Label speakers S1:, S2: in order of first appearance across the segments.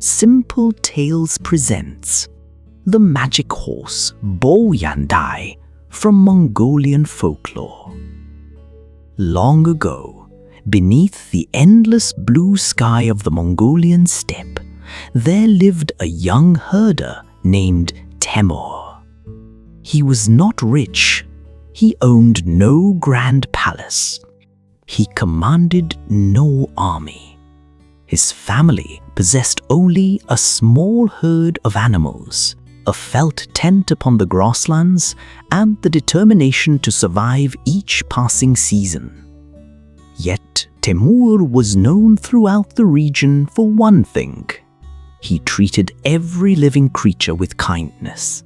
S1: Simple Tales presents the magic horse Bo-Yandai from Mongolian folklore. Long ago, beneath the endless blue sky of the Mongolian steppe, there lived a young herder named Temur. He was not rich. He owned no grand palace. He commanded no army. His family possessed only a small herd of animals, a felt tent upon the grasslands, and the determination to survive each passing season. Yet Temur was known throughout the region for one thing. He treated every living creature with kindness.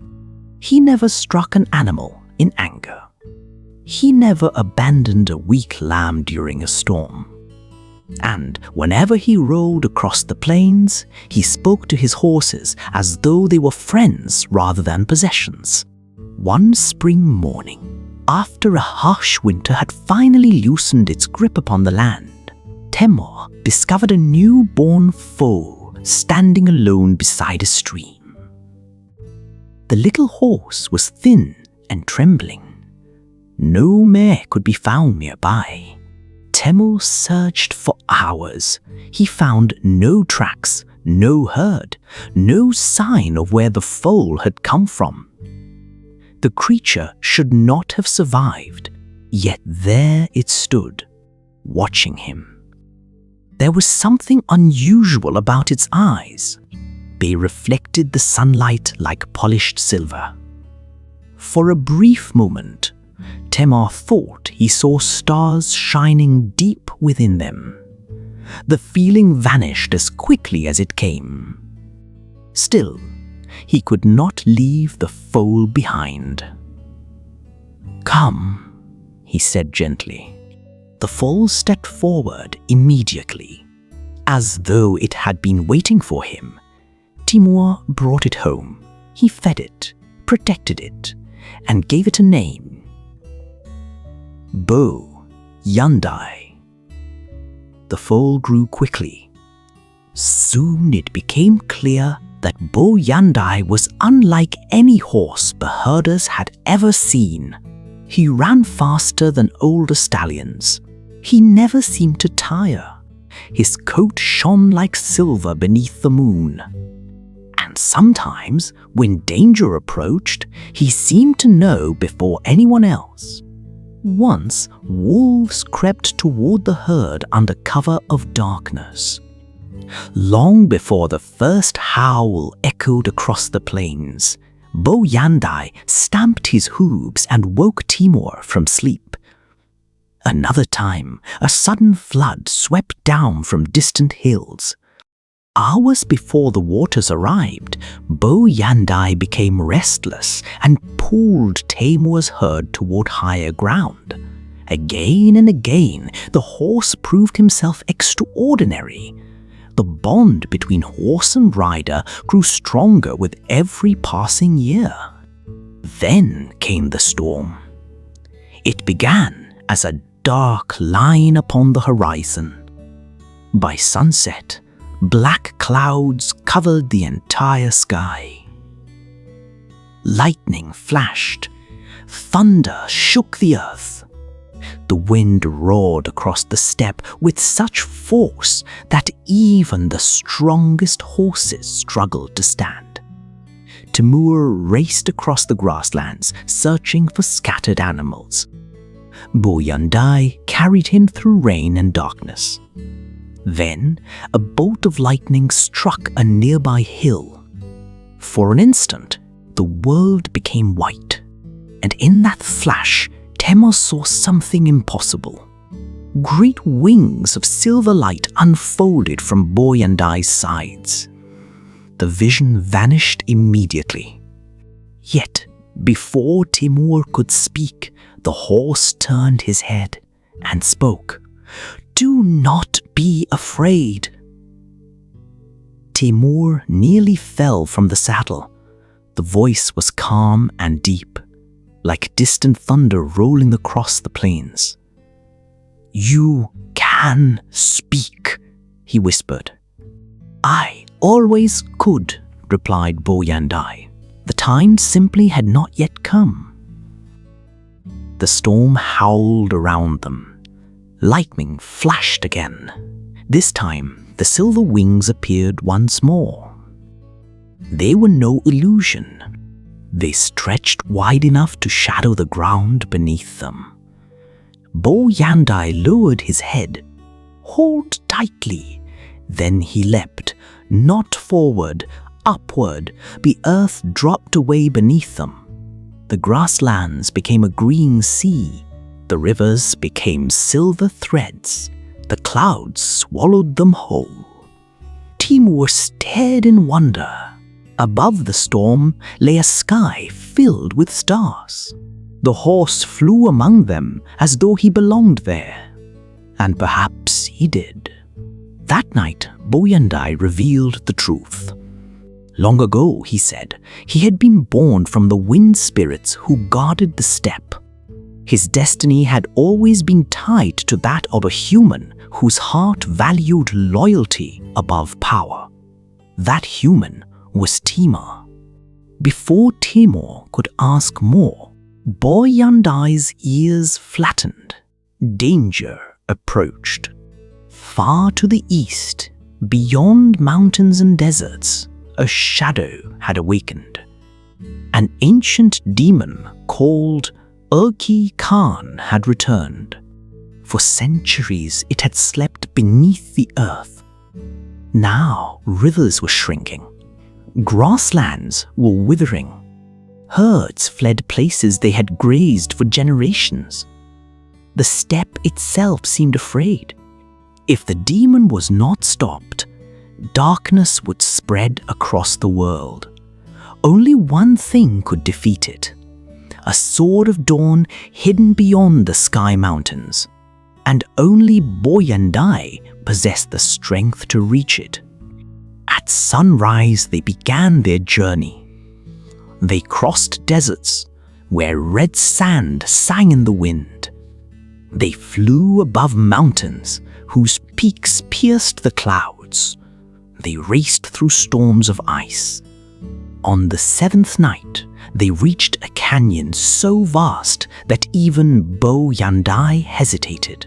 S1: He never struck an animal in anger. He never abandoned a weak lamb during a storm. And whenever he rode across the plains, he spoke to his horses as though they were friends rather than possessions. One spring morning, after a harsh winter had finally loosened its grip upon the land, Temur discovered a newborn foal standing alone beside a stream. The little horse was thin and trembling. No mare could be found nearby. Temur searched for hours. He found no tracks, no herd, no sign of where the foal had come from. The creature should not have survived, yet there it stood, watching him. There was something unusual about its eyes. They reflected the sunlight like polished silver. For a brief moment, Temur thought he saw stars shining deep within them. The feeling vanished as quickly as it came. Still, he could not leave the foal behind. "Come," he said gently. The foal stepped forward immediately. As though it had been waiting for him, Temur brought it home. He fed it, protected it, and gave it a name. Bo-Yandai. The foal grew quickly. Soon it became clear that Bo-Yandai was unlike any horse the herders had ever seen. He ran faster than older stallions. He never seemed to tire. His coat shone like silver beneath the moon. And sometimes, when danger approached, he seemed to know before anyone else. Once, wolves crept toward the herd under cover of darkness. Long before the first howl echoed across the plains, Bo-Yandai stamped his hooves and woke Temur from sleep. Another time, a sudden flood swept down from distant hills. Hours before the waters arrived, Bo-Yandai became restless and pulled Temur's herd toward higher ground. Again and again, the horse proved himself extraordinary. The bond between horse and rider grew stronger with every passing year. Then came the storm. It began as a dark line upon the horizon. By sunset, black clouds covered the entire sky. Lightning flashed. Thunder shook the earth. The wind roared across the steppe with such force that even the strongest horses struggled to stand. Temur raced across the grasslands, searching for scattered animals. Bo-Yandai carried him through rain and darkness. Then, a bolt of lightning struck a nearby hill. For an instant, the world became white, and in that flash, Temur saw something impossible. Great wings of silver light unfolded from Bo-Yandai's sides. The vision vanished immediately. Yet, before Temur could speak, the horse turned his head and spoke. "Do not be afraid." Temur nearly fell from the saddle. The voice was calm and deep, like distant thunder rolling across the plains. "You can speak," he whispered. "I always could, replied Bo-Yandai. The time simply had not yet come. The storm howled around them. Lightning flashed again. This time, the silver wings appeared once more. They were no illusion. They stretched wide enough to shadow the ground beneath them. Bo-Yandai lowered his head, hauled tightly. Then he leapt, not forward, upward. The earth dropped away beneath them. The grasslands became a green sea. The rivers became silver threads. The clouds swallowed them whole. Temur stared in wonder. Above the storm lay a sky filled with stars. The horse flew among them as though he belonged there. And perhaps he did. That night, Bo-Yandai revealed the truth. Long ago, he said, he had been born from the wind spirits who guarded the steppe. His destiny had always been tied to that of a human whose heart valued loyalty above power. That human was Temur. Before Temur could ask more, Bo-Yandai's ears flattened. Danger approached. Far to the east, beyond mountains and deserts, a shadow had awakened. An ancient demon called Urki Khan had returned. For centuries it had slept beneath the earth. Now rivers were shrinking. Grasslands were withering. Herds fled places they had grazed for generations. The steppe itself seemed afraid. If the demon was not stopped, darkness would spread across the world. Only one thing could defeat it: a sword of dawn hidden beyond the sky mountains. And only Bo-Yandai possessed the strength to reach it. At sunrise, they began their journey. They crossed deserts where red sand sang in the wind. They flew above mountains whose peaks pierced the clouds. They raced through storms of ice. On the seventh night, they reached a canyon so vast that even Bo-Yandai hesitated.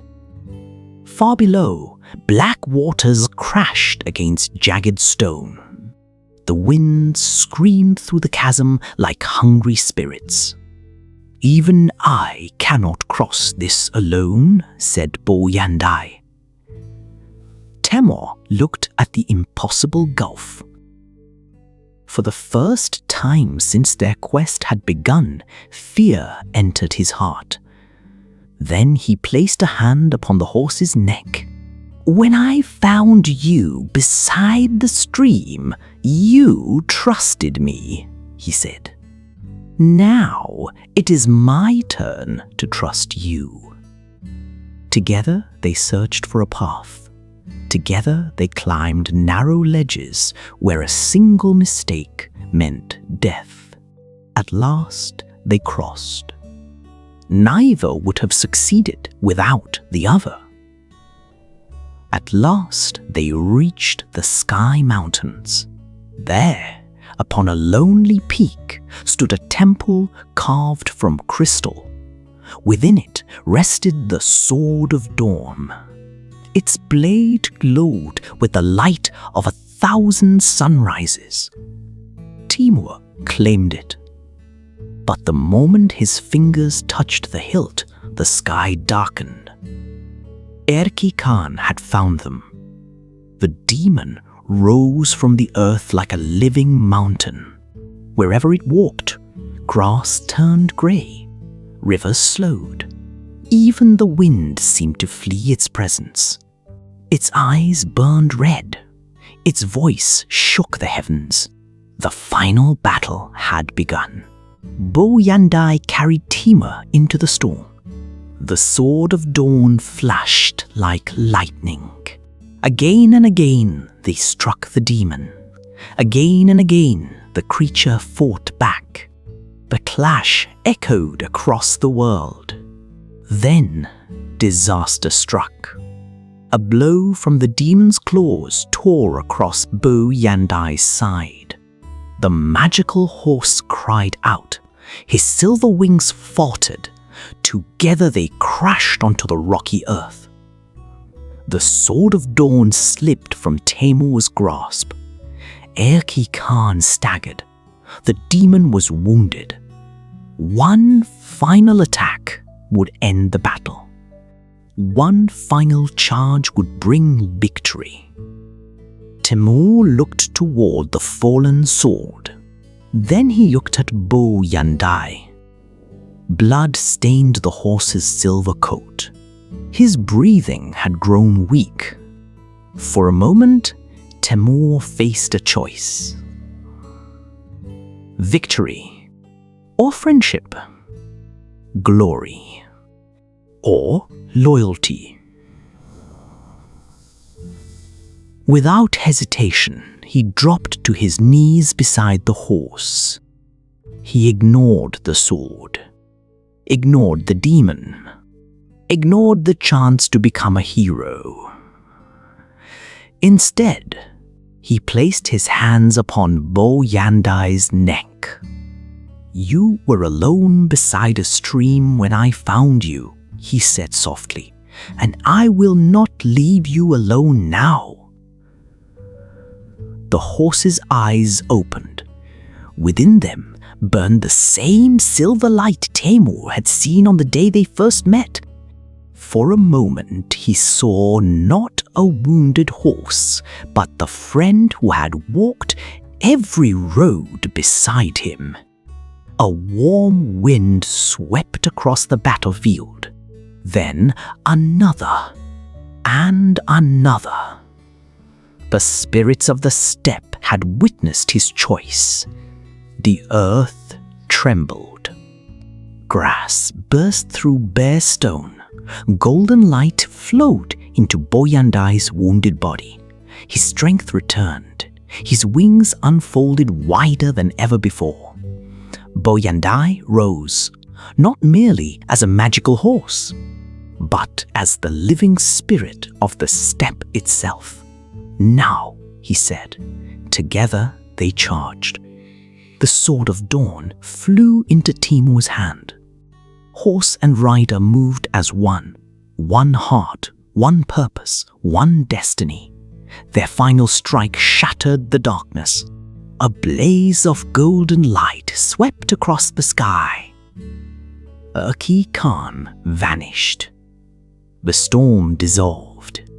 S1: Far below, black waters crashed against jagged stone. The wind screamed through the chasm like hungry spirits. "Even I cannot cross this alone," said Bo-Yandai. Temur looked at the impossible gulf. For the first time since their quest had begun, fear entered his heart. Then he placed a hand upon the horse's neck. "When I found you beside the stream, you trusted me," he said. "Now it is my turn to trust you." Together they searched for a path. Together they climbed narrow ledges where a single mistake meant death. At last they crossed. Neither would have succeeded without the other. At last they reached the sky mountains. There, upon a lonely peak, stood a temple carved from crystal. Within it rested the Sword of Dawn. Its blade glowed with the light of 1,000 sunrises. Temur claimed it. But the moment his fingers touched the hilt, the sky darkened. Urki Khan had found them. The demon rose from the earth like a living mountain. Wherever it walked, grass turned grey, rivers slowed. Even the wind seemed to flee its presence. Its eyes burned red. Its voice shook the heavens. The final battle had begun. Bo-Yandai carried Temur into the storm. The Sword of Dawn flashed like lightning. Again and again they struck the demon. Again and again the creature fought back. The clash echoed across the world. Then disaster struck. A blow from the demon's claws tore across Bo-Yandai's side. The magical horse cried out. His silver wings faltered. Together they crashed onto the rocky earth. The sword of dawn slipped from Temur's grasp. Erki Khan staggered. The demon was wounded. One final attack would end the battle. One final charge would bring victory. Temur looked toward the fallen sword. Then he looked at Bo-Yandai. Blood stained the horse's silver coat. His breathing had grown weak. For a moment, Temur faced a choice. Victory or friendship, glory or loyalty. Without hesitation, he dropped to his knees beside the horse. He ignored the sword, ignored the demon, ignored the chance to become a hero. Instead, he placed his hands upon Bo-Yandai's neck. "You were alone beside a stream when I found you," he said softly, "and I will not leave you alone now." The horse's eyes opened. Within them burned the same silver light Temur had seen on the day they first met. For a moment he saw not a wounded horse, but the friend who had walked every road beside him. A warm wind swept across the battlefield. Then another and another. The spirits of the steppe had witnessed his choice. The earth trembled. Grass burst through bare stone. Golden light flowed into Bo-Yandai's wounded body. His strength returned. His wings unfolded wider than ever before. Bo-Yandai rose, not merely as a magical horse, but as the living spirit of the steppe itself. "Now," he said. Together they charged. The sword of dawn flew into Temur's hand. Horse and rider moved as one. One heart, one purpose, one destiny. Their final strike shattered the darkness. A blaze of golden light swept across the sky. Erki Khan vanished. The storm dissolved.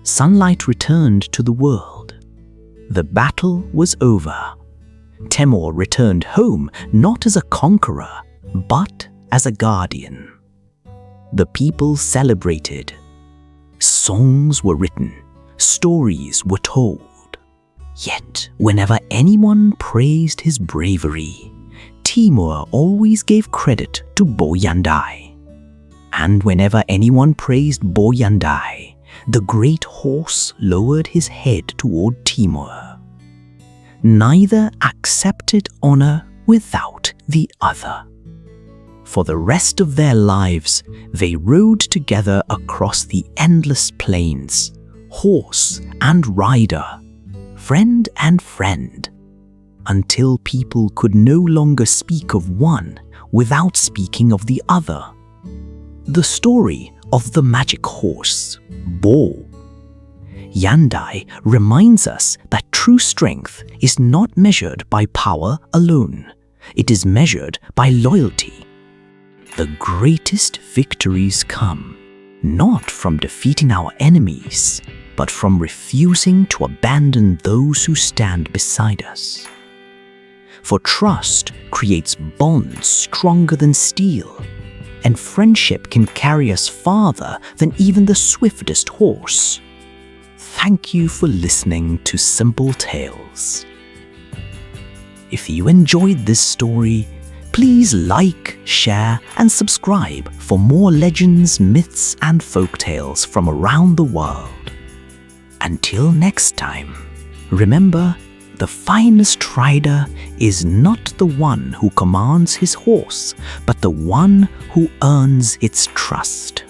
S1: Sunlight returned to the world. The battle was over. Temur returned home not as a conqueror, but as a guardian. The people celebrated. Songs were written. Stories were told. Yet, whenever anyone praised his bravery, Temur always gave credit to Bo-Yandai. And whenever anyone praised Bo-Yandai, the great horse lowered his head toward Temur. Neither accepted honor without the other. For the rest of their lives, they rode together across the endless plains, horse and rider, friend and friend, until people could no longer speak of one without speaking of the other. The story of the magic horse, Bo-Yandai, reminds us that true strength is not measured by power alone. It is measured by loyalty. The greatest victories come not from defeating our enemies, but from refusing to abandon those who stand beside us. For trust creates bonds stronger than steel, and friendship can carry us farther than even the swiftest horse. Thank you for listening to Simple Tales. If you enjoyed this story, please like, share, and subscribe for more legends, myths, and folktales from around the world. Until next time, remember, the finest rider is not the one who commands his horse, but the one who earns its trust.